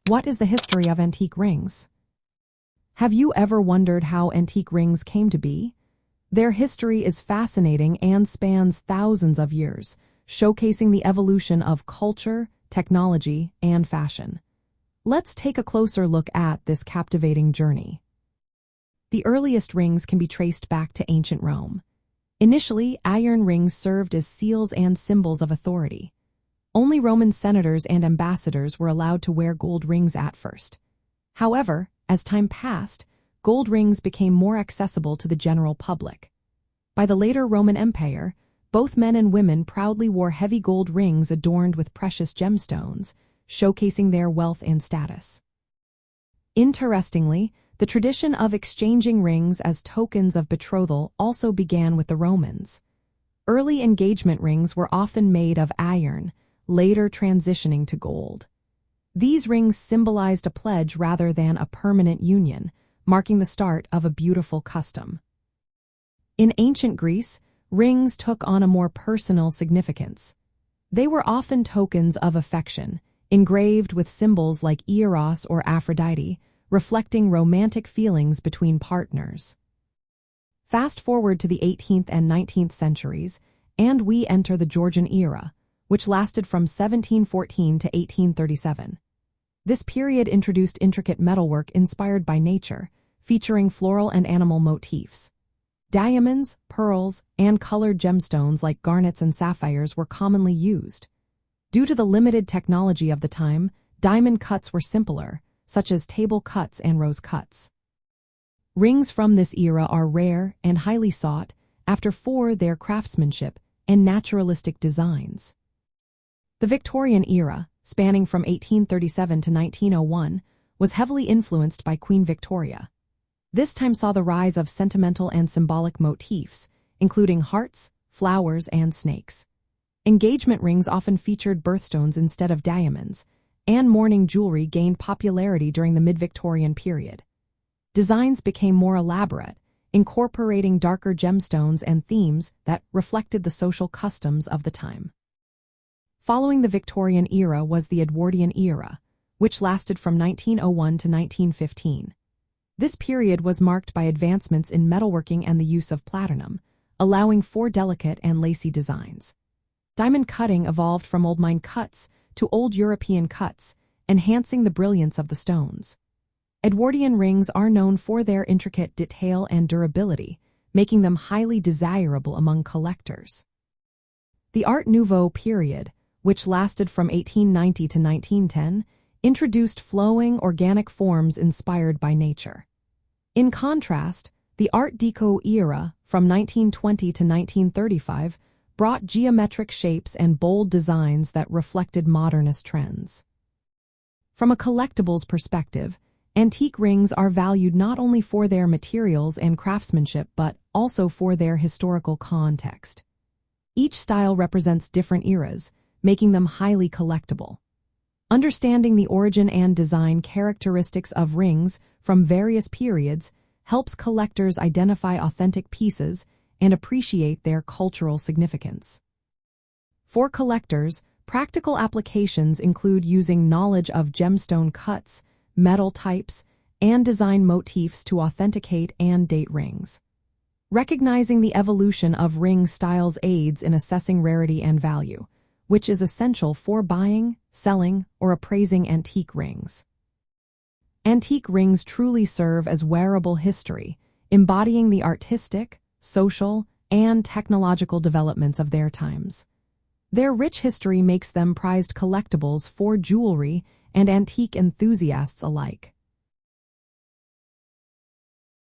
What is the history of antique rings? Have you ever wondered how antique rings came to be? Their history is fascinating and spans thousands of years, showcasing the evolution of culture, technology, and fashion. Let's take a closer look at this captivating journey. The earliest rings can be traced back to ancient Rome. Initially, iron rings served as seals and symbols of authority. Only Roman senators and ambassadors were allowed to wear gold rings at first. However, as time passed, gold rings became more accessible to the general public. By the later Roman Empire, both men and women proudly wore heavy gold rings adorned with precious gemstones, showcasing their wealth and status. Interestingly, the tradition of exchanging rings as tokens of betrothal also began with the Romans. Early engagement rings were often made of iron, later transitioning to gold. These rings symbolized a pledge rather than a permanent union, marking the start of a beautiful custom. In ancient Greece, rings took on a more personal significance. They were often tokens of affection, engraved with symbols like Eros or Aphrodite, reflecting romantic feelings between partners. Fast forward to the 18th and 19th centuries, and we enter the Georgian era, which lasted from 1714 to 1837. This period introduced intricate metalwork inspired by nature, featuring floral and animal motifs. Diamonds, pearls, and colored gemstones like garnets and sapphires were commonly used. Due to the limited technology of the time, diamond cuts were simpler, such as table cuts and rose cuts. Rings from this era are rare and highly sought for their craftsmanship and naturalistic designs. The Victorian era, spanning from 1837 to 1901, was heavily influenced by Queen Victoria. This time saw the rise of sentimental and symbolic motifs, including hearts, flowers, and snakes. Engagement rings often featured birthstones instead of diamonds, and mourning jewelry gained popularity during the mid-Victorian period. Designs became more elaborate, incorporating darker gemstones and themes that reflected the social customs of the time. Following the Victorian era was the Edwardian era, which lasted from 1901 to 1915. This period was marked by advancements in metalworking and the use of platinum, allowing for delicate and lacy designs. Diamond cutting evolved from old mine cuts to old European cuts, enhancing the brilliance of the stones. Edwardian rings are known for their intricate detail and durability, making them highly desirable among collectors. The Art Nouveau period, which lasted from 1890 to 1910, introduced flowing, organic forms inspired by nature. In contrast, the Art Deco era, from 1920 to 1935, brought geometric shapes and bold designs that reflected modernist trends. From a collectibles perspective, antique rings are valued not only for their materials and craftsmanship but also for their historical context. Each style represents different eras, making them highly collectible. Understanding the origin and design characteristics of rings from various periods helps collectors identify authentic pieces and appreciate their cultural significance. For collectors, practical applications include using knowledge of gemstone cuts, metal types, and design motifs to authenticate and date rings. Recognizing the evolution of ring styles aids in assessing rarity and value, which is essential for buying, selling, or appraising antique rings. Antique rings truly serve as wearable history, embodying the artistic, social, and technological developments of their times. Their rich history makes them prized collectibles for jewelry and antique enthusiasts alike.